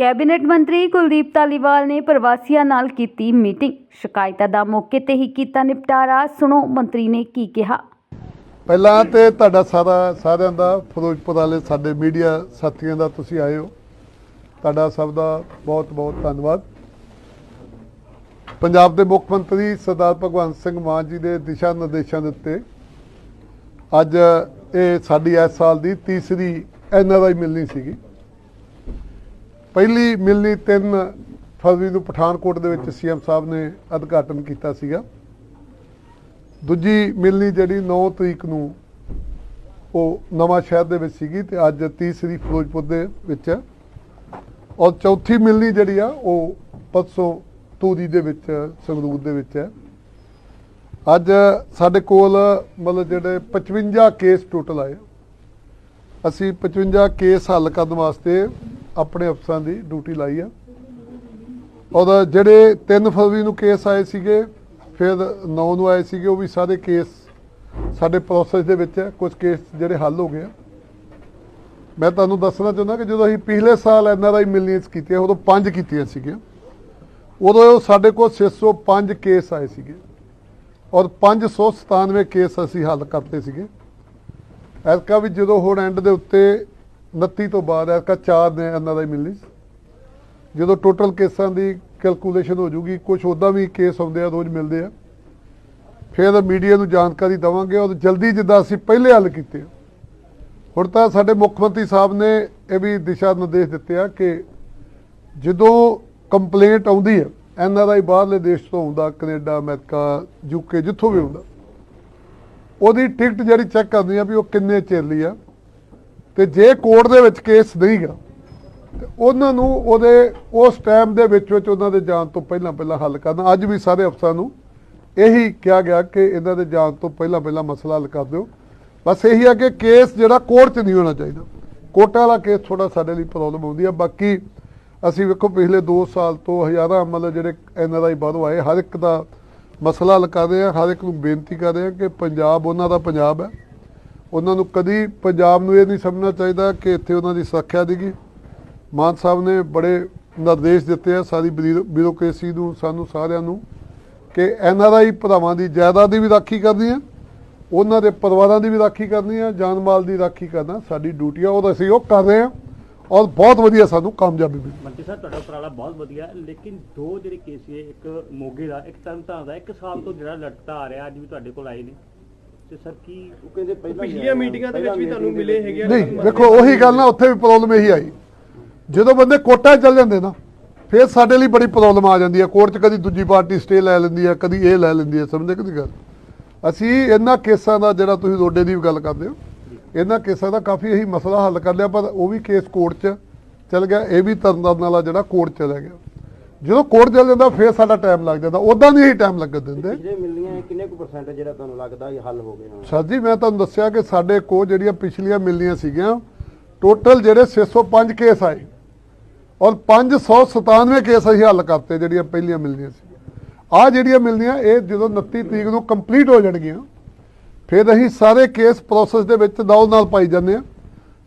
Cabinet मंत्री कुलदीप धालीवाल ने प्रवासियों नाल कीती मीटिंग। शिकायतां दा मौके ते ही कीता निपटारा। सुनो मंत्री ने की कहा। पहला तो तुहाडा सारिਆਂ ਦਾ ਫਿਰੋਜ਼ਪੁਰ वाले साडे मीडिया साथियों का तुसीं आए हो, तुहाडा सब का बहुत बहुत धन्यवाद। पंजाब के मुख मंत्री सरदार भगवंत सिंह मान जी के दिशा निर्देशों के उत्ते अज ये साडी इस साल की तीसरी NRI मिलनी सीगी। पहली मिलनी 3 फरवरी को पठानकोट दे विच CM साहब ने उद्घाटन किया सीगा। दूजी मिलनी जिहड़ी 9 तरीक नूं वो नवां शहर दे विच सीगी ते अज तीसरी फिरोजपुर दे विच है। और चौथी मिलनी जिहड़ी आ वो परसों तूरी दे विच संगरूर दे विच है। अज साडे कोल मतलब जिहड़े 55 केस टोटल आए। असी 55 केस हल करने वास्ते अपने अफसरां दी ड्यूटी लाई है। और जिहड़े 3 फरवरी नूं केस आए सीगे, फिर 9 नूं आए सीगे, वो भी सारे केस साडे प्रोसैस दे विच है। कुछ केस जिहड़े हल हो गए। मैं तुहानूं दसना चाहुंदा कि जदों असीं पिछले साल NRI मिलनीज कीतियां उदों 5 कीतियां सीगीआं। उदों साडे कोल 605 केस आए सीगे और 597 केस असीं हल करते सीगे। ऐरका भी जो हुण एंड दे उत्ते 29 तो बाद ऐरका 4 ने NRI मिलनी। जो टोटल केसां की कैलकुलेशन हो जूगी, कुछ उदा भी केस आउंदे आ, रोज़ मिलते हैं, फिर मीडिया नूं जानकारी देवांगे और जल्दी जिद्दां असीं पहले हल कीते। हुण तां साडे मुख मंत्री साहब ने यह भी दिशा निर्देश दिते आ कि जदों कंप्लेंट आउंदी है NRI बाहरले देश तो आउंदा, कनेडा, अमेरिका, UK जिथों भी आउंदा, ਉਹਦੀ ਟਿਕਟ ਜਿਹੜੀ ਚੈੱਕ ਕਰਨੀ ਆ ਵੀ ਉਹ ਕਿੰਨੇ ਚਿਰ ਲਈ ਆ। ਤੇ ਜੇ ਕੋਰਟ ਦੇ ਵਿੱਚ ਕੇਸ ਨਹੀਂ ਗਾ ਤੇ ਉਹਨਾਂ ਨੂੰ ਉਹਦੇ ਉਸ ਟਾਈਮ ਦੇ ਵਿੱਚ ਉਹਨਾਂ ਦੇ ਜਾਣ ਤੋਂ ਪਹਿਲਾਂ ਹੱਲ ਕਰਨਾ। ਅੱਜ ਵੀ ਸਾਰੇ ਅਫਸਰਾਂ ਨੂੰ ਇਹੀ ਕਿਹਾ ਗਿਆ ਕਿ ਇਹਨਾਂ ਦੇ ਜਾਣ ਤੋਂ ਪਹਿਲਾਂ ਮਸਲਾ ਹੱਲ ਕਰ ਦਿਓ। ਬਸ ਇਹੀ ਆ ਕਿ ਕੇਸ ਜਿਹੜਾ ਕੋਰਟ 'ਚ ਨਹੀਂ ਹੋਣਾ ਚਾਹੀਦਾ। ਕੋਰਟ ਵਾਲਾ ਕੇਸ ਥੋੜਾ ਸਾਡੇ ਲਈ ਪ੍ਰੋਬਲਮ ਆਉਂਦੀ ਆ। ਬਾਕੀ ਅਸੀਂ ਵੇਖੋ ਪਿਛਲੇ 2 ਸਾਲ ਤੋਂ ਹਜ਼ਾਰਾਂ ਮਤਲਬ ਜਿਹੜੇ NRI ਬਾਹਰੋਂ ਆਏ, ਹਰ ਇੱਕ ਦਾ मसला हल कर रहे हैं। हर एक को बेनती कर रहे हैं कि पंजाब उन्हों का पंजाब है। उन्होंने कभी पंजाब में ये नहीं समझना चाहिए कि इतने उन्होंने सुरक्षा देगी। मान साहब ने बड़े निर्देश दिते हैं सारी ब्यूरोक्रेसी नूं, सानू सारिआं नूं कि NRI भरावां दी जायदाद की भी राखी करनी है, उन्हों के परिवारों की भी राखी करनी है, जान माल की राखी करना साडी ड्यूटी है और असीं वो कर रहे हैं और बहुत वधिया सानू कामयाबी मिली। मंत्री साहब तुहाडा उपराला बहुत वधिया, लेकिन 2 जिहड़े केस है, एक मोगे का, एक तरनतारन का, 1 साल तो जिहड़ा लटकता आ रहा, अज भी तुहाडे कोल आए ने ते सर की ਉਹ ਕਹਿੰਦੇ ਪਹਿਲਾਂ ਪਿਛਲੀਆਂ ਮੀਟਿੰਗਾਂ ਦੇ ਵਿੱਚ ਵੀ ਤੁਹਾਨੂੰ ਮਿਲੇ ਹੈਗੇ। ਨਹੀਂ ਵੇਖੋ ਉਹੀ ਗੱਲ ਨਾ, ਉੱਥੇ ਵੀ ਪ੍ਰੋਬਲਮ ਇਹੀ ਆਈ। ਜਦੋਂ ਬੰਦੇ ਕੋਰਟਾਂ 'ਚ ਚੱਲ ਜਾਂਦੇ ਨਾ ਫਿਰ ਸਾਡੇ ਲਈ ਬੜੀ ਪ੍ਰੋਬਲਮ ਆ ਜਾਂਦੀ ਹੈ। ਕੋਰਟ 'ਚ ਕਦੀ ਦੂਜੀ ਪਾਰਟੀ ਸਟੇ ਲੈ ਲੈਂਦੀ ਹੈ, ਕਦੀ ਇਹ ਲੈ ਲੈਂਦੀ ਹੈ। ਸਮਝਦੇ ਕਿਹਦੀ ਗੱਲ? ਅਸੀਂ ਇਹਨਾਂ ਕੇਸਾਂ ਦਾ ਜਿਹੜਾ ਤੁਸੀਂ ਰੋਡੇ ਦੀ ਵੀ ਗੱਲ ਕਰਦੇ ਹੋ, ਇਹਨਾਂ ਕੇਸਾਂ ਦਾ ਕਾਫੀ ਇਹੀ ਮਸਲਾ ਹੱਲ ਕਰ ਲਿਆ, ਪਰ ਉਹ ਵੀ ਕੇਸ ਕੋਰਟ 'ਚ चल गया। ये भी तरनतारन वाला जो कोर्ट चला गया। जो कोर्ट चल जाता फिर साडा टाइम लग जाता, उदा नहीं ही टाइम लगन देंदे। सर जी मैं तुहानूं दस्सिया कि साडे कोल जिहड़ियां पिछलियां मिलनियां सीगियां टोटल जिहड़े 605 केस आए और 597 केस असीं हल करते जिहड़ियां पहलियां मिलनियां सी। आ जिहड़ियां मिलनियां ये जदों 29 तरीक नूं कंप्लीट हो जाणगियां फिर असीं सारे केस प्रोसैस दे विच नाल पाई जांदे आ।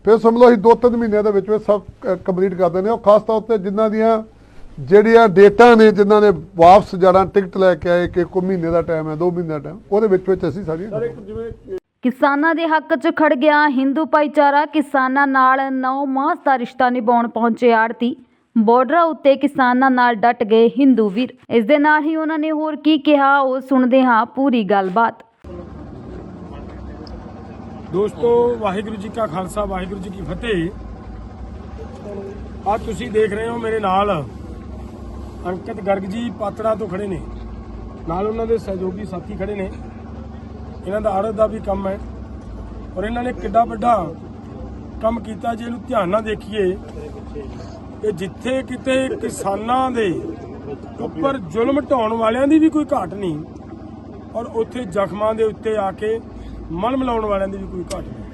फिर समझ लो 2-3 महीनों के सब कंप्लीट कर देने। और खास तौर पर जिन्हों दियाँ ਜਿਹੜੀਆਂ डेटा ने जिन्हों ने वापस जाना टिकट लैके आए कि कोई महीने का टाइम है, 2 महीने का टाइम, वो असीं सारियां किसानां दे हक च खड़ गया हिंदू भाईचारा। किसानां नाल 9 मास दा रिश्ता निभाउण पहुंचे आड़ती। बॉर्डर उत्ते किसानां नाल डट गए हिंदू वीर। इस दे नाल ही उन्हां ने होर की कहा, वो सुणदे हां पूरी गलबात। दोस्तों वाहिगुरू जी का खालसा वाहिगुरू जी की फतेह। आज तुसीं देख रहे हो मेरे नाल अंकित गर्ग जी पात्रा तो खड़े ने, नाल उन्हां दे सहयोगी साथी खड़े ने। इन्हां दा आड़त दा भी काम है और इन्हां ने किड्डा वड्डा काम कीता। जे इहनूं ध्यान नाल देखीए कि जिथे किते किसानां दे उपर जुल्म ढाउण वालियां दी भी कोई घाट नहीं और उत्थे जख्मां दे उत्ते आके मल मिलाउण वालियां दी भी कोई घाट नहीं।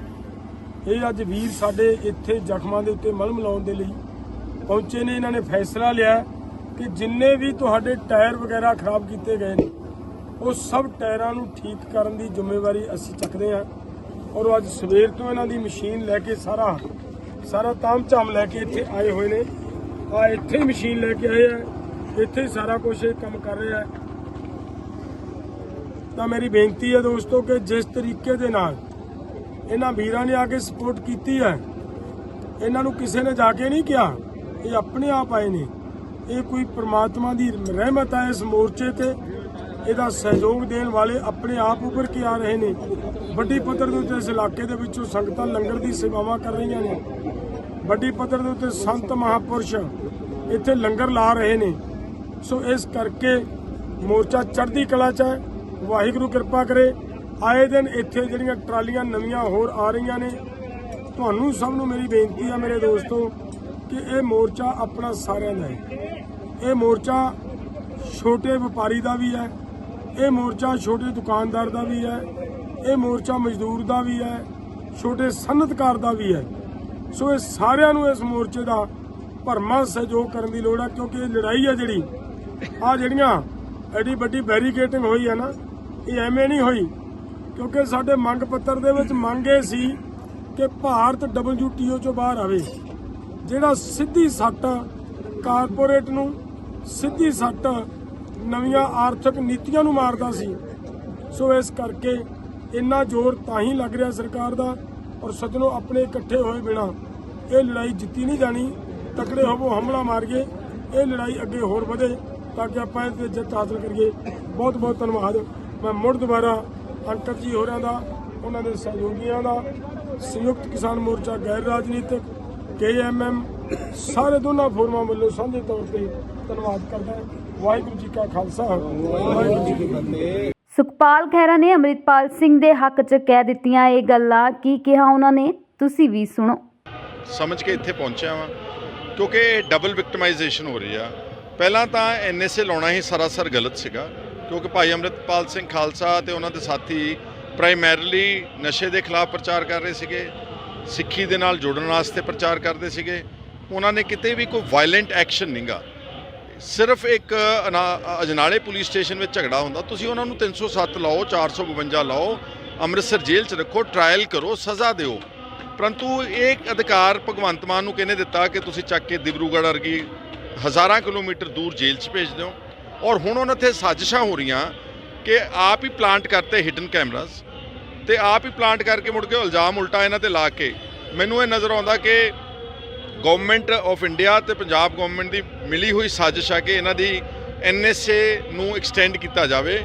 ये अज वीर साडे इत्थे जख्मां दे उत्ते मल मिलाउण दे लई पहुंचे ने। इन्हां ने फैसला लिया कि जिन्ने भी तुहाडे टायर वगैरह खराब किए गए ने वो सब टायरां नूं ठीक करन दी जिम्मेवारी असीं चुकदे हां। और अज सवेर तो इन्हां दी मशीन लैके सारा ताम झाम लैके इत्थे आए हुए ने ਆ ਇੱਥੇ ਹੀ ਮਸ਼ੀਨ ਲੈ ਕੇ ਆਏ ਆ, ਇੱਥੇ ਹੀ ਸਾਰਾ ਕੁਝ ਇਹ ਕੰਮ ਕਰ ਰਿਹਾ ਹੈ। ਤਾਂ ਮੇਰੀ ਬੇਨਤੀ ਹੈ ਦੋਸਤੋ ਕਿ ਜਿਸ ਤਰੀਕੇ ਦੇ ਨਾਲ ਇਹਨਾਂ ਵੀਰਾਂ ਨੇ ਆ ਕੇ ਸਪੋਰਟ ਕੀਤੀ ਹੈ, ਇਹਨਾਂ ਨੂੰ ਕਿਸੇ ਨੇ ਜਾ ਕੇ ਨਹੀਂ ਕਿਹਾ, ਇਹ ਆਪਣੇ ਆਪ ਆਏ ਨੇ। ਇਹ ਕੋਈ ਪ੍ਰਮਾਤਮਾ ਦੀ ਰਹਿਮਤ ਹੈ ਇਸ ਮੋਰਚੇ ਤੇ। ਇਹਦਾ ਸਹਿਯੋਗ ਦੇਣ ਵਾਲੇ ਆਪਣੇ ਆਪ ਉੱਭਰ ਕੇ ਆ ਰਹੇ ਨੇ। ਵੱਡੀ ਪੱਧਰ ਦੇ ਉੱਤੇ ਇਸ ਇਲਾਕੇ ਦੇ ਵਿੱਚੋਂ ਸੰਗਤਾਂ ਲੰਗਰ ਦੀ ਸੇਵਾਵਾਂ ਕਰ ਰਹੀਆਂ ਨੇ। ਵੱਡੀ ਪੱਧਰ ਦੇ ਉੱਤੇ ਸੰਤ ਮਹਾਂਪੁਰਸ਼ ਇੱਥੇ ਲੰਗਰ ਲਾ ਰਹੇ ਨੇ। ਸੋ ਇਸ ਕਰਕੇ ਮੋਰਚਾ ਚੜ੍ਹਦੀ ਕਲਾ 'ਚ ਹੈ। ਵਾਹਿਗੁਰੂ ਕਿਰਪਾ ਕਰੇ। ਆਏ ਦਿਨ ਇੱਥੇ ਜਿਹੜੀਆਂ ਟਰਾਲੀਆਂ ਨਵੀਆਂ ਹੋਰ ਆ ਰਹੀਆਂ ਨੇ। ਤੁਹਾਨੂੰ ਸਭ ਨੂੰ ਮੇਰੀ ਬੇਨਤੀ ਹੈ ਮੇਰੇ ਦੋਸਤੋ ਕਿ ਇਹ ਮੋਰਚਾ ਆਪਣਾ ਸਾਰਿਆਂ ਦਾ ਹੈ। ਇਹ ਮੋਰਚਾ ਛੋਟੇ ਵਪਾਰੀ ਦਾ ਵੀ ਹੈ, ਇਹ ਮੋਰਚਾ ਛੋਟੇ ਦੁਕਾਨਦਾਰ ਦਾ ਵੀ ਹੈ, ਇਹ ਮੋਰਚਾ ਮਜ਼ਦੂਰ ਦਾ ਵੀ ਹੈ, ਛੋਟੇ ਸਨਅਤਕਾਰ ਦਾ ਵੀ ਹੈ। ਸੋ ਇਹ ਸਾਰਿਆਂ ਨੂੰ ਇਸ ਮੋਰਚੇ ਦਾ ਭਰਮਾ ਸਹਿਯੋਗ ਕਰਨ ਦੀ ਲੋੜ ਹੈ, ਕਿਉਂਕਿ ਇਹ ਲੜਾਈ ਹੈ ਜਿਹੜੀਆਂ ਐਡੀ ਵੱਡੀ ਬੈਰੀਕੇਡਿੰਗ ਹੋਈ ਹੈ ਨਾ, ਇਹ ਐਵੇਂ ਨਹੀਂ ਹੋਈ। ਕਿਉਂਕਿ ਸਾਡੇ ਮੰਗ ਪੱਤਰ ਦੇ ਵਿੱਚ ਮੰਗ ਇਹ ਸੀ ਕਿ ਭਾਰਤ WTO ਚੋਂ ਬਾਹਰ ਆਵੇ, ਜਿਹੜਾ ਸਿੱਧੀ ਸੱਟ ਕਾਰਪੋਰੇਟ ਨੂੰ, ਸਿੱਧੀ ਸੱਟ ਨਵੀਆਂ ਆਰਥਿਕ ਨੀਤੀਆਂ ਨੂੰ ਮਾਰਦਾ ਸੀ। ਸੋ ਇਸ ਕਰਕੇ ਇੰਨਾ ਜ਼ੋਰ ਤਾਂ ਹੀ ਲੱਗ ਰਿਹਾ ਸਰਕਾਰ ਦਾ। ਔਰ ਸੱਜਣੋ, ਆਪਣੇ ਇਕੱਠੇ ਹੋਏ ਬਿਨਾ ਇਹ ਲੜਾਈ ਜਿੱਤੀ ਨਹੀਂ ਜਾਣੀ। ਤਕੜੇ ਹੋਵੋ, ਹਮਲਾ ਮਾਰੀਏ, ਇਹ ਲੜਾਈ ਅੱਗੇ ਹੋਰ ਵਧੇ ਤਾਂ ਕਿ ਆਪਾਂ ਇਹ 'ਤੇ ਜਿੱਤ ਹਾਸਲ ਕਰੀਏ। ਬਹੁਤ ਬਹੁਤ ਧੰਨਵਾਦ। ਮੈਂ ਮੁੜ ਦੁਬਾਰਾ ਅੰਕਤ ਜੀ ਹੋਰਾਂ ਦਾ, ਉਹਨਾਂ ਦੇ ਸਹਿਯੋਗੀਆਂ ਦਾ, ਸੰਯੁਕਤ ਕਿਸਾਨ ਮੋਰਚਾ ਗੈਰ ਰਾਜਨੀਤਿਕ KMM ਸਾਰੇ ਦੋਨਾਂ ਫੋਰਮਾਂ ਵੱਲੋਂ ਸਾਂਝੇ ਤੌਰ ਤੇ ਧੰਨਵਾਦ ਕਰਦਾ। ਵਾਹਿਗੁਰੂ ਜੀ ਕਾ ਖਾਲਸਾ, ਵਾਹਿਗੁਰੂ ਜੀ ਕੀ ਫਤਿਹ। ਸੁਖਪਾਲ ਖਹਿਰਾ ਨੇ ਅੰਮ੍ਰਿਤਪਾਲ ਸਿੰਘ ਦੇ ਹੱਕ 'ਚ ਕਹਿ ਦਿੱਤੀਆਂ ਇਹ ਗੱਲਾਂ। ਕੀ ਕਿਹਾ ਉਹਨਾਂ ਨੇ, ਤੁਸੀਂ ਵੀ ਸੁਣੋ। ਸਮਝ ਕੇ ਇੱਥੇ ਪਹੁੰਚਿਆ ਵਾਂ ਕਿਉਂਕਿ ਡਬਲ ਵਿਕਟਮਾਈਜੇਸ਼ਨ ਹੋ ਰਹੀ ਆ। ਪਹਿਲਾਂ ਤਾਂ NSA ਲਾਉਣਾ ਹੀ ਸਰਾਸਰ ਗਲਤ ਸੀਗਾ, ਕਿਉਂਕਿ ਭਾਈ ਅੰਮ੍ਰਿਤਪਾਲ ਸਿੰਘ ਖਾਲਸਾ ਤੇ ਉਹਨਾਂ ਦੇ ਸਾਥੀ ਪ੍ਰਾਇਮਰੀਲੀ ਨਸ਼ੇ ਦੇ ਖਿਲਾਫ ਪ੍ਰਚਾਰ ਕਰ ਰਹੇ ਸੀਗੇ, ਸਿੱਖੀ ਦੇ ਨਾਲ ਜੁੜਨ ਵਾਸਤੇ ਪ੍ਰਚਾਰ ਕਰਦੇ ਸੀਗੇ। ਉਹਨਾਂ ਨੇ ਕਿਤੇ ਵੀ ਕੋਈ ਵਾਇਲੈਂਟ ਐਕਸ਼ਨ ਨਹੀਂਗਾ। ਸਿਰਫ ਇੱਕ ਅਜਨਾਲੇ ਪੁਲਿਸ ਸਟੇਸ਼ਨ ਵਿੱਚ ਝਗੜਾ ਹੁੰਦਾ, ਤੁਸੀਂ ਉਹਨਾਂ ਨੂੰ 307 ਲਾਓ, 452 ਲਾਓ, ਅੰਮ੍ਰਿਤਸਰ ਜੇਲ੍ਹ 'ਚ ਰੱਖੋ, ਟਰਾਇਲ ਕਰੋ, ਸਜ਼ਾ ਦਿਓ। ਪਰੰਤੂ ਇਹ ਅਧਿਕਾਰ ਭਗਵੰਤ ਮਾਨ ਨੂੰ ਕਿਹਨੇ ਦਿੱਤਾ ਕਿ ਤੁਸੀਂ ਚੱਕ ਕੇ ਦਿਬਰੂਗੜ੍ਹ ਵਰਗੀ ਹਜ਼ਾਰਾਂ ਕਿਲੋਮੀਟਰ ਦੂਰ ਜੇਲ੍ਹ 'ਚ ਭੇਜ ਦਿਓ। ਔਰ ਹੁਣ ਉਹਨਾਂ 'ਤੇ ਸਾਜ਼ਿਸ਼ਾਂ ਹੋ ਰਹੀਆਂ ਕਿ ਆਪ ਹੀ ਪਲਾਂਟ ਕਰਤੇ ਹਿਡਨ ਕੈਮਰਾਸ, ਤੇ ਆਪ ਹੀ ਪਲਾਂਟ ਕਰਕੇ ਮੁੜ ਕੇ ਇਲਜ਼ਾਮ ਉਲਟਾ ਇਹਨਾਂ 'ਤੇ ਲਾ ਕੇ। ਮੈਨੂੰ ਇਹ ਨਜ਼ਰ ਆਉਂਦਾ ਕਿ ਗਵਰਨਮੈਂਟ ਆਫ ਇੰਡੀਆ ਤੇ ਪੰਜਾਬ ਗਵਰਨਮੈਂਟ ਦੀ ਮਿਲੀ ਹੋਈ ਸਾਜ਼ਿਸ਼ ਆ ਕਿ ਇਹਨਾਂ ਦੀ NSA ਨੂੰ ਐਕਸਟੈਂਡ ਕੀਤਾ ਜਾਵੇ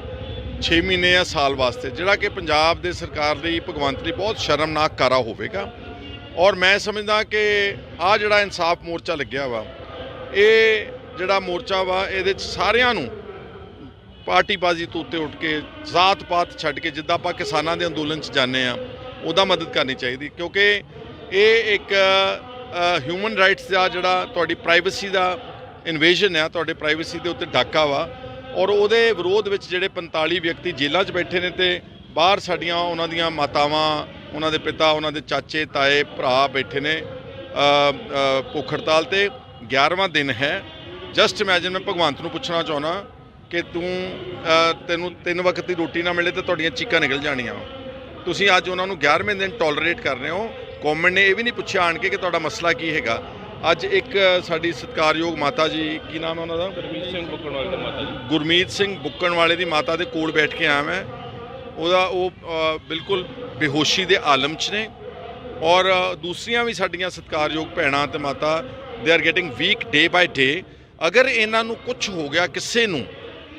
6 ਮਹੀਨੇ ਜਾਂ ਸਾਲ ਵਾਸਤੇ, ਜਿਹੜਾ ਕਿ ਪੰਜਾਬ ਦੇ ਸਰਕਾਰ ਲਈ, ਭਗਵੰਤ ਲਈ ਬਹੁਤ ਸ਼ਰਮਨਾਕ ਕਾਰਾ ਹੋਵੇਗਾ। ਔਰ ਮੈਂ ਸਮਝਦਾ ਕਿ ਆਹ ਜਿਹੜਾ ਇਨਸਾਫ ਮੋਰਚਾ ਲੱਗਿਆ ਵਾ, ਇਹ ਜਿਹੜਾ ਮੋਰਚਾ ਵਾ, ਇਹਦੇ 'ਚ ਸਾਰਿਆਂ ਨੂੰ ਪਾਰਟੀਬਾਜ਼ੀ ਤੋਂ ਉੱਤੇ ਉੱਠ ਕੇ, ਜ਼ਾਤ ਪਾਤ ਛੱਡ ਕੇ, ਜਿੱਦਾਂ ਆਪਾਂ ਕਿਸਾਨਾਂ ਦੇ ਅੰਦੋਲਨ 'ਚ ਜਾਂਦੇ ਆ, ਉਹਦਾ ਮਦਦ ਕਰਨੀ ਚਾਹੀਦੀ। ਕਿਉਂਕਿ ਇਹ ਇੱਕ ਹਿਊਮਨ ਰਾਈਟਸ ਦਾ, ਜਿਹੜਾ ਤੁਹਾਡੀ ਪ੍ਰਾਈਵੇਸੀ ਦਾ ਇਨਵੇਜਨ ਆ, ਤੁਹਾਡੇ ਪ੍ਰਾਈਵੇਸੀ ਦੇ ਉੱਤੇ ਡਾਕਾ ਵਾ। ਔਰ ਉਹਦੇ ਵਿਰੋਧ ਵਿੱਚ ਜਿਹੜੇ 45 ਵਿਅਕਤੀ ਜੇਲ੍ਹਾਂ 'ਚ ਬੈਠੇ ਨੇ ਤੇ ਬਾਹਰ ਸਾਡੀਆਂ ਉਹਨਾਂ ਦੀਆਂ ਮਾਤਾਵਾਂ, ਉਹਨਾਂ ਦੇ ਪਿਤਾ, ਉਹਨਾਂ ਦੇ ਚਾਚੇ ਤਾਏ ਭਰਾ ਬੈਠੇ ਨੇ ਭੁੱਖ ਹੜਤਾਲ ਤੇ। 11ਵਾਂ ਦਿਨ ਹੈ। ਜਸਟ ਇਮੈਜਿਨ, ਮੈਂ ਭਗਵੰਤ ਨੂੰ ਪੁੱਛਣਾ ਚਾਹੁੰਦਾ ਕਿ ਤੈਨੂੰ 3 ਵਕਤ ਦੀ ਰੋਟੀ ਨਾ ਮਿਲੇ ਤੇ ਤੁਹਾਡੀਆਂ ਚੀਕਾਂ ਨਿਕਲ ਜਾਣੀਆਂ। ਤੁਸੀਂ ਅੱਜ ਉਹਨਾਂ ਨੂੰ 11ਵੇਂ ਦਿਨ ਟੋਲਰੇਟ ਕਰ ਰਹੇ ਹੋ। ਗੌਰਮੈਂਟ ਨੇ ਇਹ ਵੀ ਨਹੀਂ ਪੁੱਛਿਆ ਆਣ ਕੇ ਕਿ ਤੁਹਾਡਾ ਮਸਲਾ ਕੀ ਹੈਗਾ। ਅੱਜ ਇੱਕ ਸਾਡੀ ਸਤਿਕਾਰਯੋਗ ਮਾਤਾ ਜੀ, ਕੀ ਨਾਮ ਹੈ ਉਹਨਾਂ ਦਾ? ਗੁਰਮੀਤ ਸਿੰਘ ਬੁੱਕਣਵਾਲੇ ਦੀ ਮਾਤਾ ਜੀ। ਗੁਰਮੀਤ ਸਿੰਘ ਬੁੱਕਣਵਾਲੇ ਦੀ ਮਾਤਾ ਦੇ ਕੋਲ ਬੈਠ ਕੇ ਆਇਆ ਮੈਂ। ਉਹ ਬਿਲਕੁਲ ਬੇਹੋਸ਼ੀ ਦੇ ਆਲਮ 'ਚ ਨੇ। ਔਰ ਦੂਸਰੀਆਂ ਵੀ ਸਾਡੀਆਂ ਸਤਿਕਾਰਯੋਗ ਭੈਣਾਂ ਤੇ ਮਾਤਾ, ਦੇ ਆਰ ਗੈਟਿੰਗ ਵੀਕ ਡੇ ਬਾਈ ਡੇ। ਅਗਰ ਇਹਨਾਂ ਨੂੰ ਕੁਝ ਹੋ ਗਿਆ ਕਿਸੇ ਨੂੰ,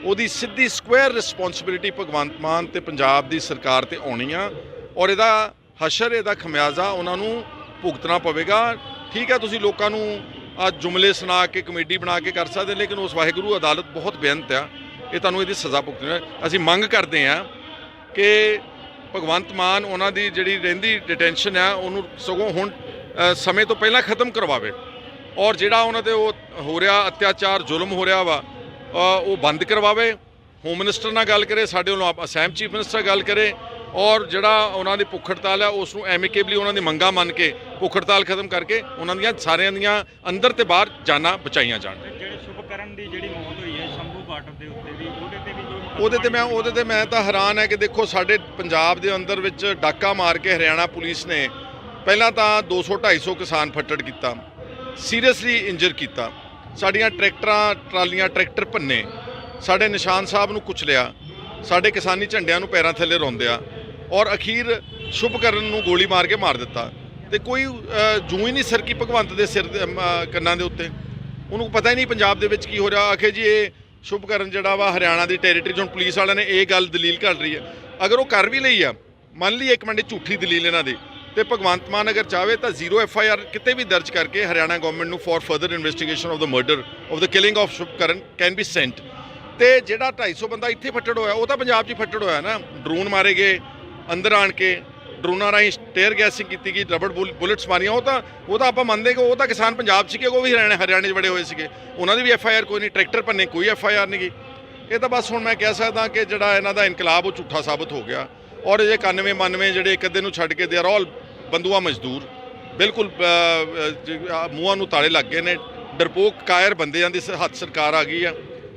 ਉਹਦੀ ਸਿੱਧੀ ਸਕੁਅਰ ਰਿਸਪੌਂਸਿਬਿਲਿਟੀ ਭਗਵੰਤ ਮਾਨ ਤੇ ਪੰਜਾਬ ਦੀ ਸਰਕਾਰ ਤੇ ਆਉਣੀ ਆ। ਔਰ ਇਹਦਾ ਹਸ਼ਰ, ਇਹਦਾ ਖਮਿਆਜ਼ਾ ਉਹਨਾਂ ਨੂੰ ਭੁਗਤਣਾ ਪਵੇਗਾ। ਠੀਕ ਹੈ, ਤੁਸੀਂ ਲੋਕਾਂ ਨੂੰ ਆ ਜੁਮਲੇ ਸੁਣਾ ਕੇ, ਕਮੇਡੀ ਬਣਾ ਕੇ ਕਰ ਸਕਦੇ, ਲੇਕਿਨ ਉਸ ਵਾਹਿਗੁਰੂ ਅਦਾਲਤ ਬਹੁਤ ਬੇਅੰਤ ਆ, ਇਹ ਤੁਹਾਨੂੰ ਇਹਦੀ ਸਜ਼ਾ ਭੁਗਤਣੀ। ਅਸੀਂ ਮੰਗ ਕਰਦੇ ਹਾਂ ਕਿ ਭਗਵੰਤ ਮਾਨ ਉਹਨਾਂ ਦੀ ਜਿਹੜੀ ਰਹਿੰਦੀ ਡਿਟੈਂਸ਼ਨ ਆ, ਉਹਨੂੰ ਸਗੋਂ ਹੁਣ ਸਮੇਂ ਤੋਂ ਪਹਿਲਾਂ ਖਤਮ ਕਰਵਾਵੇ। ਔਰ ਜਿਹੜਾ ਉਹਨਾਂ 'ਤੇ ਉਹ ਹੋ ਰਿਹਾ ਅਤਿਆਚਾਰ, ਜ਼ੁਲਮ ਹੋ ਰਿਹਾ ਵਾ, ਉਹ ਬੰਦ ਕਰਵਾਵੇ। ਹੋਮ ਮਿਨਿਸਟਰ ਨਾਲ ਗੱਲ ਕਰੇ, ਸਾਡੇ ਵੱਲੋਂ ਅਸਾਮ ਚੀਫ ਮਿਨਿਸਟਰ ਗੱਲ ਕਰੇ। ਔਰ ਜਿਹੜਾ ਉਹਨਾਂ ਦੀ ਭੁੱਖ ਹੜਤਾਲ ਆ, ਉਸ ਨੂੰ ਐਮਿਕੇਬਲੀ ਉਹਨਾਂ ਦੀ ਮੰਗਾਂ ਮੰਨ ਕੇ ਭੁੱਖ ਹੜਤਾਲ ਖਤਮ ਕਰਕੇ ਉਹਨਾਂ ਦੀਆਂ ਸਾਰਿਆਂ ਦੀਆਂ ਅੰਦਰ ਤੇ ਬਾਹਰ ਜਾਨਾਂ ਬਚਾਈਆਂ ਜਾਣ। ਜਿਹੜੇ ਸ਼ੁਭਕਰਨ ਦੀ ਜਿਹੜੀ ਮੌਤ ਹੋਈ ਹੈ ਸ਼ੰਭੂ ਬਾਰਡਰ ਦੇ ਉੱਤੇ ਵੀ, ਉਹਦੇ ਤੇ ਮੈਂ ਤਾਂ ਹੈਰਾਨ ਹੈ ਕਿ ਦੇਖੋ, ਸਾਡੇ ਪੰਜਾਬ ਦੇ ਅੰਦਰ ਵਿੱਚ ਡਾਕਾ ਮਾਰ ਕੇ ਹਰਿਆਣਾ ਪੁਲਿਸ ਨੇ ਪਹਿਲਾਂ ਤਾਂ 200-250 ਕਿਸਾਨ ਫੱਟੜ ਕੀਤਾ, ਸੀਰੀਅਸਲੀ ਇੰਜਰ ਕੀਤਾ। ਸਾਡੀਆਂ ਟਰੈਕਟਰਾਂ ਟਰਾਲੀਆਂ ਟਰੈਕਟਰ ਭੰਨੇ, ਸਾਡੇ ਨਿਸ਼ਾਨ ਸਾਹਿਬ ਨੂੰ ਕੁਚਲਿਆ, ਸਾਡੇ ਕਿਸਾਨੀ ਝੰਡਿਆਂ ਨੂੰ ਪੈਰਾਂ ਥੱਲੇ ਰੋਂਦਿਆ ਔਰ ਅਖੀਰ ਸ਼ੁਭਕਰਨ ਨੂੰ ਗੋਲੀ ਮਾਰ ਕੇ ਮਾਰ ਦਿੱਤਾ। ਤੇ ਕੋਈ ਜੂੰ ਹੀ ਨਹੀਂ ਸਰਕੀ ਭਗਵੰਤ ਦੇ ਸਿਰ ਕੰਨਾਂ ਦੇ ਉੱਤੇ। ਉਹਨੂੰ ਪਤਾ ਹੀ ਨਹੀਂ ਪੰਜਾਬ ਦੇ ਵਿੱਚ ਕੀ ਹੋ ਰਿਹਾ। ਆਖੇ ਜੀ ਇਹ ਸ਼ੁਭਕਰਨ ਜਿਹੜਾ ਵਾ ਹਰਿਆਣਾ ਦੀ ਟੈਰੀਟਰੀ 'ਚ, ਹੁਣ ਪੁਲਿਸ ਵਾਲਿਆਂ ਨੇ ਇਹ ਗੱਲ ਦਲੀਲ ਕਰ ਰਹੀ ਹੈ। ਅਗਰ ਉਹ ਕਰ ਵੀ ਲਈ ਆ, ਮੰਨ ਲਈ ਇੱਕ ਮਿੰਟ ਝੂਠੀ ਦਲੀਲ ਇਹਨਾਂ ਦੀ, ਤੇ ਭਗਵੰਤ ਮਾਨ ਅਗਰ ਚਾਹਵੇ ਤਾਂ 0 FIR ਕਿਤੇ ਵੀ ਦਰਜ ਕਰਕੇ ਹਰਿਆਣਾ ਗਵਰਨਮੈਂਟ ਨੂੰ for further investigation of the murder of the killing of Shubhkaran can be sent. ਤੇ ਜਿਹੜਾ 250 ਬੰਦਾ ਇੱਥੇ ਫੱਟੜ ਹੋਇਆ, ਉਹ ਤਾਂ ਪੰਜਾਬ 'ਚ ਹੀ ਫੱਟੜ ਹੋਇਆ ਨਾ। ਡਰੋਨ ਮਾਰੇ ਗਏ ਅੰਦਰ ਆਣ ਕੇ, ਡਰੋਨਾਂ ਰਾਹੀਂ ਟੇਅਰ ਗੈਸਿੰਗ ਕੀਤੀ ਗਈ, ਰਬੜ ਬੁਲਟਸ ਮਾਰੀਆਂ। ਉਹ ਤਾਂ ਆਪਾਂ ਮੰਨਦੇ ਕਿ ਉਹ ਤਾਂ ਕਿਸਾਨ ਪੰਜਾਬ 'ਚ ਸੀਗੇ, ਉਹ ਵੀ ਹਰਿਆਣੇ 'ਚ ਬੜੇ ਹੋਏ ਸੀਗੇ, ਉਹਨਾਂ ਦੀ ਵੀ FIR ਕੋਈ ਨਹੀਂ। ਟਰੈਕਟਰ ਭੰਨੇ, ਕੋਈ FIR ਨਹੀਂ ਗਈ। ਇਹ ਤਾਂ ਬਸ ਹੁਣ ਮੈਂ ਕਹਿ ਸਕਦਾ ਕਿ ਜਿਹੜਾ ਇਹਨਾਂ ਦਾ ਇਨਕਲਾਬ ਉਹ ਝੂਠਾ ਸਾਬਤ ਹੋ ਗਿਆ। ਔਰ ਇਹ 91 ਜਿਹੜੇ ਇੱਕ ਅੱਧੇ ਨੂੰ ਛੱਡ ਕੇ ਦੇ ਆਰ ਆਲ ਬੰਦੂਆ ਮਜ਼ਦੂਰ, ਬਿਲਕੁਲ ਮੂੰਹਾਂ ਨੂੰ ਤਾਲੇ ਲੱਗ ਗਏ ਨੇ। ਡਰਪੋਕ ਕਾਇਰ ਬੰਦਿਆਂ ਦੀ ਹੱਥ ਸਰਕਾਰ ਆ ਗਈ ਆ।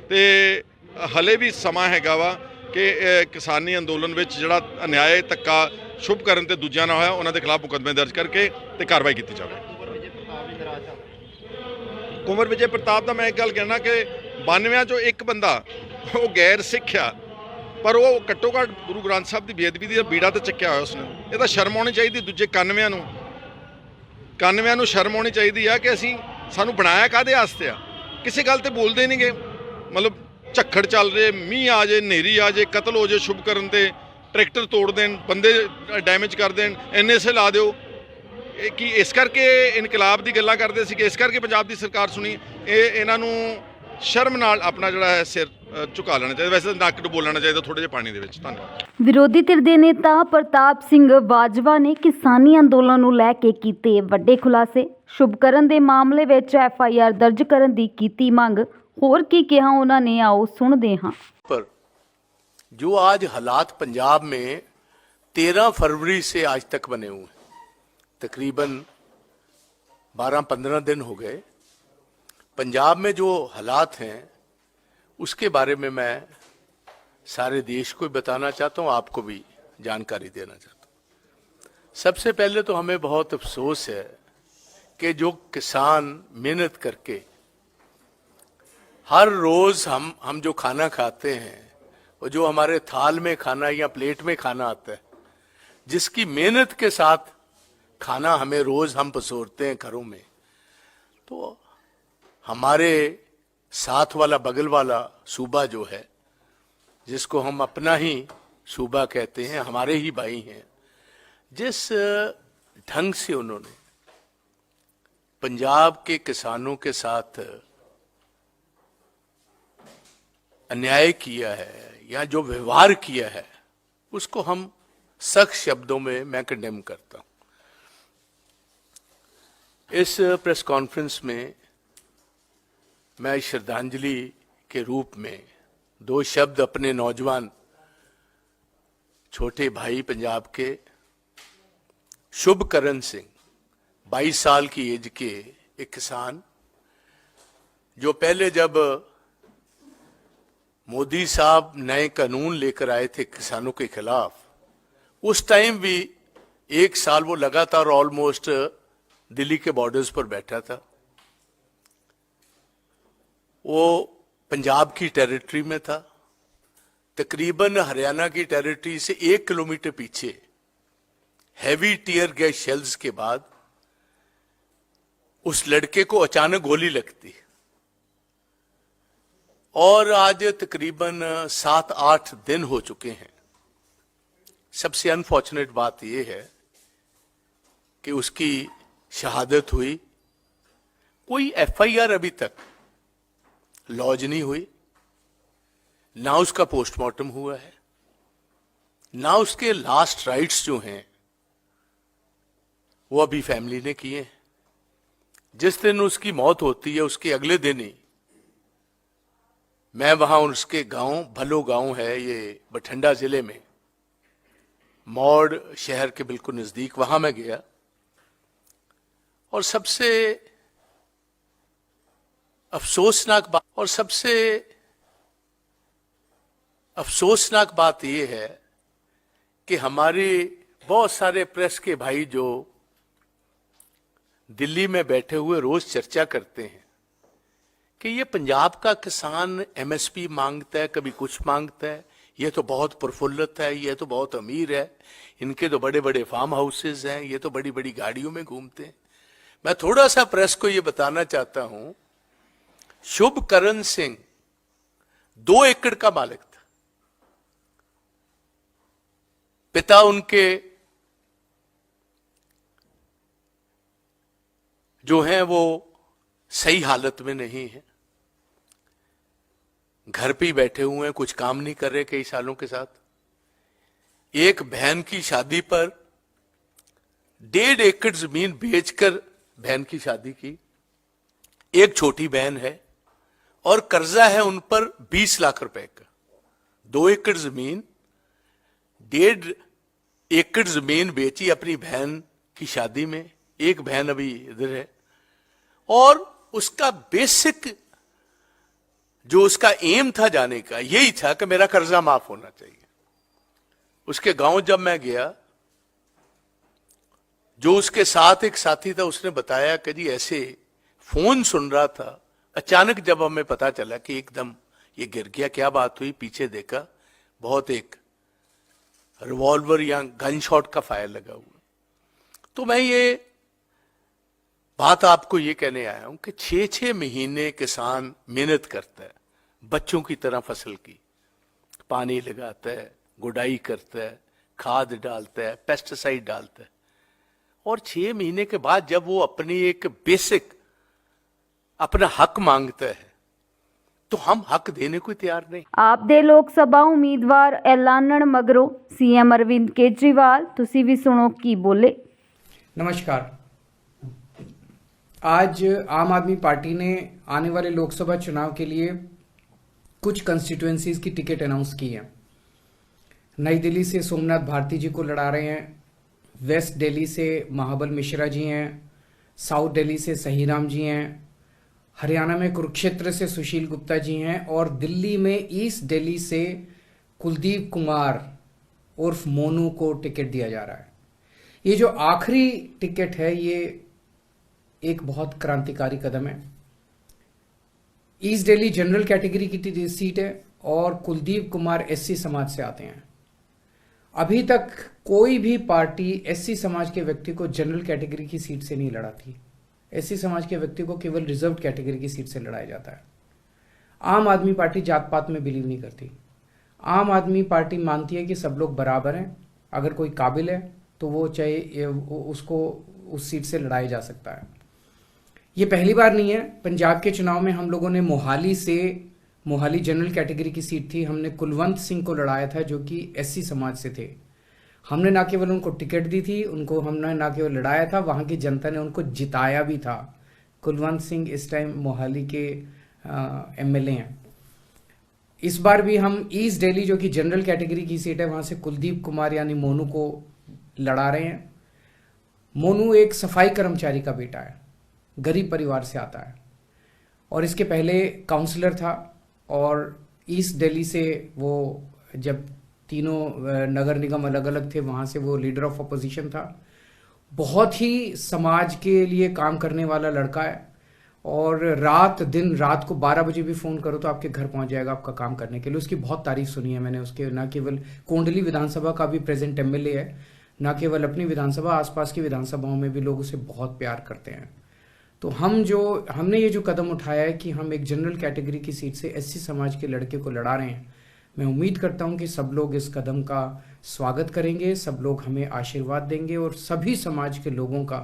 ਤੇ ਹਲੇ ਵੀ ਸਮਾਂ ਹੈਗਾ ਵਾ ਕਿ ਕਿਸਾਨੀ ਅੰਦੋਲਨ ਵਿੱਚ ਜਿਹੜਾ ਅਨਿਆਏ ਧੱਕਾ ਸ਼ੁਭਕਰਨ ਤੇ ਦੂਜਿਆਂ ਨਾਲ ਹੋਇਆ, ਉਹਨਾਂ ਦੇ ਖਿਲਾਫ ਮੁਕੱਦਮੇ ਦਰਜ ਕਰਕੇ ਤੇ ਕਾਰਵਾਈ ਕੀਤੀ ਜਾਵੇ। ਕੁੰਵਰ ਵਿਜੇ ਪ੍ਰਤਾਪ ਦਾ ਮੈਂ ਇੱਕ ਗੱਲ ਕਹਿਣਾ ਕਿ 92 ਚੋਂ ਇੱਕ ਬੰਦਾ ਉਹ ਗੈਰ ਸਿੱਖ ਆ, ਪਰ ਉਹ ਘੱਟੋ ਘੱਟ ਗੁਰੂ ਗ੍ਰੰਥ ਸਾਹਿਬ ਦੀ ਬੇਅਦਬੀ ਦੀ ਬੀੜਾ ਤੇ ਚੱਕਿਆ ਹੋਇਆ ਉਸਨੇ। ਇਹ ਤਾਂ ਸ਼ਰਮ ਆਉਣੀ ਚਾਹੀਦੀ ਦੂਜੇ 91 ਨੂੰ ਸ਼ਰਮ ਆਉਣੀ ਚਾਹੀਦੀ ਆ ਕਿ ਅਸੀਂ ਸਾਨੂੰ ਬਣਾਇਆ ਕਾਹਦੇ ਵਾਸਤੇ ਆ। ਕਿਸੇ ਗੱਲ ਤੇ ਬੋਲਦੇ ਨਹੀਂਗੇ। ਮਤਲਬ ਝੱਖੜ ਚੱਲ ਰਹੇ, ਮੀਂਹ ਆ ਜੇ, ਹਨੇਰੀ ਆ ਜੇ, ਕਤਲ ਹੋ ਜੇ ਸ਼ੁਭਕਰਨ ਤੇ, ਟਰੈਕਟਰ ਤੋੜ ਦੇਣ, ਬੰਦੇ ਡੈਮੇਜ ਕਰ ਦੇਣ, NSA ਲਾ ਦਿਓ। ਇਹ ਕੀ ਇਸ ਕਰਕੇ ਇਨਕਲਾਬ ਦੀ ਗੱਲਾਂ ਕਰਦੇ ਸੀ ਕਿ ਇਸ ਕਰਕੇ ਪੰਜਾਬ ਦੀ ਸਰਕਾਰ ਸੁਣੀ? ਇਹਨਾਂ ਨੂੰ ਸ਼ਰਮ ਨਾਲ ਆਪਣਾ ਜਿਹੜਾ ਹੈ ਸਿਰ ਝੁਕਾ ਲੈਣਾ ਚਾਹੀਦਾ। ਵੈਸੇ ਨੱਕ ਨੂੰ ਬੋਲਣਾ ਚਾਹੀਦਾ ਥੋੜੇ ਜਿਹੇ ਪਾਣੀ ਦੇ ਵਿੱਚ। ਧੰਨਵਾਦ। ਵਿਰੋਧੀ ਧਿਰ ਦੇ ਨੇਤਾ ਪ੍ਰਤਾਪ ਸਿੰਘ ਬਾਜਵਾ ਨੇ ਕਿਸਾਨੀ ਅੰਦੋਲਨ ਨੂੰ ਲੈ ਕੇ ਕੀਤੇ ਵੱਡੇ ਖੁਲਾਸੇ। ਸ਼ੁਭਕਰਨ ਦੇ ਮਾਮਲੇ ਵਿੱਚ FIR ਦਰਜ ਕਰਨ ਦੀ ਕੀਤੀ ਮੰਗ। ਹੋਰ ਕੀ ਕਿਹਾ ਉਹਨਾਂ ਨੇ, ਆਓ ਸੁਣਦੇ ਹਾਂ। पर जो आज हालात पंजाब में 13 फरवरी से आज तक बने हुए हैं, तकरीबन 12-15 दिन हो गए। पंजाब में जो हालात हैं उसके बारे में मैं सारे देश को बताना चाहता हूं, आपको भी जानकारी देना चाहता हूं। सबसे पहले तो हमें बहुत अफसोस है कि जो किसान मेहनत करके हर रोज हम जो खाना खाते हैं और जो हमारे थाल में खाना या प्लेट में खाना आता है, जिसकी मेहनत के साथ खाना हमें रोज हम परोसते हैं घरों में, तो हमारे साथ वाला बगल वाला सूबा जो है, जिसको हम अपना ही सूबा कहते हैं, हमारे ही भाई हैं, जिस ढंग से उन्होंने पंजाब के किसानों के साथ अन्याय किया है या जो व्यवहार किया है, उसको हम सख्त शब्दों में मैं कंडेम करता हूं। इस प्रेस कॉन्फ्रेंस में मैं श्रद्धांजलि के रूप में 2 शब्द अपने नौजवान छोटे भाई पंजाब के शुभकरण सिंह, 22 साल की एज के एक किसान, जो पहले जब मोदी साहब नए कानून लेकर आए थे किसानों के खिलाफ, उस टाइम भी 1 साल वो लगातार ऑलमोस्ट दिल्ली के बॉर्डर्स पर बैठा था। वो पंजाब की टेरिटरी में था, तकरीबन हरियाणा की टेरिटरी से 1 किलोमीटर पीछे हैवी टीयर गैस शेल्स के बाद उस लड़के को अचानक गोली लगती, और आज तकरीबन 7-8 दिन हो चुके हैं। सबसे अनफॉर्चुनेट बात यह है कि उसकी शहादत हुई। कोई FIR अभी तक लॉज नहीं हुई, ना उसका पोस्टमार्टम हुआ है, ना उसके लास्ट राइट्स जो हैं वो अभी फैमिली ने किए हैं। जिस दिन उसकी मौत होती है उसके अगले दिन ही मैं वहां उसके गांव, भलो गांव है ये बठिंडा जिले में, मौड़ शहर के बिल्कुल नजदीक, वहां मैं गया। और सबसे अफसोसनाक बात यह है कि हमारे बहुत सारे प्रेस के भाई जो दिल्ली में बैठे हुए रोज चर्चा करते हैं कि ये पंजाब का किसान एमएसपी मांगता है, कभी कुछ मांगता है, ये तो बहुत प्रफुल्लित है, ये तो बहुत अमीर है, इनके तो बड़े बड़े फार्म हाउसेज हैं, ये तो बड़ी बड़ी गाड़ियों में घूमते हैं। मैं थोड़ा सा प्रेस को ये बताना चाहता हूं, शुभकरण सिंह 2 एकड़ का मालिक था। पिता उनके जो हैं वो सही हालत में नहीं है, घर पे ही बैठे हुए हैं, कुछ काम नहीं कर रहे कई सालों के साथ। एक बहन की शादी पर 1.5 एकड़ जमीन बेचकर बहन की शादी की। एक छोटी बहन है और कर्जा है उन पर 20 लाख रुपए का। 2 एकड़ जमीन, 1.5 एकड़ जमीन बेची अपनी बहन की शादी में। एक बहन अभी इधर है, और उसका बेसिक जो उसका एम था जाने का यही था कि मेरा कर्जा माफ होना चाहिए। उसके गांव जब मैं गया, जो उसके साथ एक साथी था, उसने बताया कि जी ऐसे फोन सुन रहा था, अचानक जब हमें पता चला कि एकदम ये गिर गया, क्या बात हुई, पीछे देखा बहुत एक रिवॉल्वर या गन शॉट का फायर लगा हुआ। तो मैं ये बात आपको ये कहने आया हूं कि 6-6 महीने किसान मेहनत करता है, बच्चों की तरह फसल की, पानी लगाता है, गुडाई करता है, खाद डालता है, पेस्टिसाइड डालता है, और 6 महीने के बाद जब वो अपनी एक बेसिक अपना हक मांगता है तो हम हक देने को तैयार नहीं। ਆਪ ਦੇ ਲੋਕ ਸਭਾ ਉਮੀਦਵਾਰ ਐਲਾਨਣ ਮਗਰੋਂ ਸੀਐਮ ਅਰਵਿੰਦ ਕੇਜਰੀਵਾਲ ਤੁਸੀਂ ਵੀ ਸੁਣੋ ਕੀ ਬੋਲੇ। नमस्कार। आज आम आदमी पार्टी ने आने वाले लोकसभा चुनाव के लिए कुछ कंस्टिट्यूएंसीज की टिकट अनाउंस की है। नई दिल्ली से सोमनाथ भारती जी को लड़ा रहे हैं, वेस्ट दिल्ली से महाबल मिश्रा जी हैं, साउथ दिल्ली से सहीराम जी हैं, हरियाणा में कुरुक्षेत्र से सुशील गुप्ता जी हैं, और दिल्ली में ईस्ट दिल्ली से कुलदीप कुमार उर्फ मोनू को टिकट दिया जा रहा है। ये जो आखिरी टिकट है ये एक बहुत क्रांतिकारी कदम है। ईस्ट दिल्ली जनरल कैटेगरी की सीट है और कुलदीप कुमार एससी समाज से आते हैं। अभी तक कोई भी पार्टी एससी समाज के व्यक्ति को जनरल कैटेगरी की सीट से नहीं लड़ा थी। एससी समाज के व्यक्ति को केवल रिजर्व कैटेगरी की सीट से लड़ाया जाता है। आम आदमी पार्टी जात पात में बिलीव नहीं करती। आम आदमी पार्टी मानती है कि सब लोग बराबर हैं, अगर कोई काबिल है तो वो चाहे उसको उस सीट से लड़ाया जा सकता है। ये पहली बार नहीं है। पंजाब के चुनाव में हम लोगों ने मोहाली जनरल कैटेगरी की सीट थी, हमने कुलवंत सिंह को लड़ाया था जो कि एससी समाज से थे। हमने ना केवल उनको टिकट दी थी, उनको हमने ना केवल लड़ाया था, वहां की जनता ने उनको जिताया भी था। कुलवंत सिंह इस टाइम मोहाली के एमएलए हैं। इस बार भी हम ईस्ट दिल्ली जो कि जनरल कैटेगरी की सीट है वहां से कुलदीप कुमार यानी मोनू को लड़ा रहे हैं। मोनू एक सफाई कर्मचारी का बेटा है, गरीब परिवार से आता है, और इसके पहले काउंसलर था, और ईस्ट दिल्ली से वो जब तीनों नगर निगम अलग अलग थे वहां से वो लीडर ऑफ अपोजिशन था। बहुत ही समाज के लिए काम करने वाला लड़का है, और रात को 12 बजे भी फोन करो तो आपके घर पहुंच जाएगा आपका काम करने के लिए। उसकी बहुत तारीफ सुनी है मैंने उसके। न केवल कोंडली विधानसभा का भी प्रेजेंट एमएलए है, न केवल अपनी विधानसभा, आसपास की विधानसभाओं में भी लोग उसे बहुत प्यार करते हैं। तो हमने ये जो कदम उठाया है कि हम एक जनरल कैटेगरी की सीट से एससी समाज के लड़के को लड़ा रहे हैं, मैं उम्मीद करता हूं कि सब लोग इस कदम का स्वागत करेंगे, सब लोग हमें आशीर्वाद देंगे, और सभी समाज के लोगों का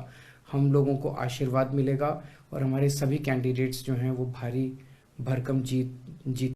हम लोगों को आशीर्वाद मिलेगा, और हमारे सभी कैंडिडेट्स जो हैं वो भारी भरकम जीत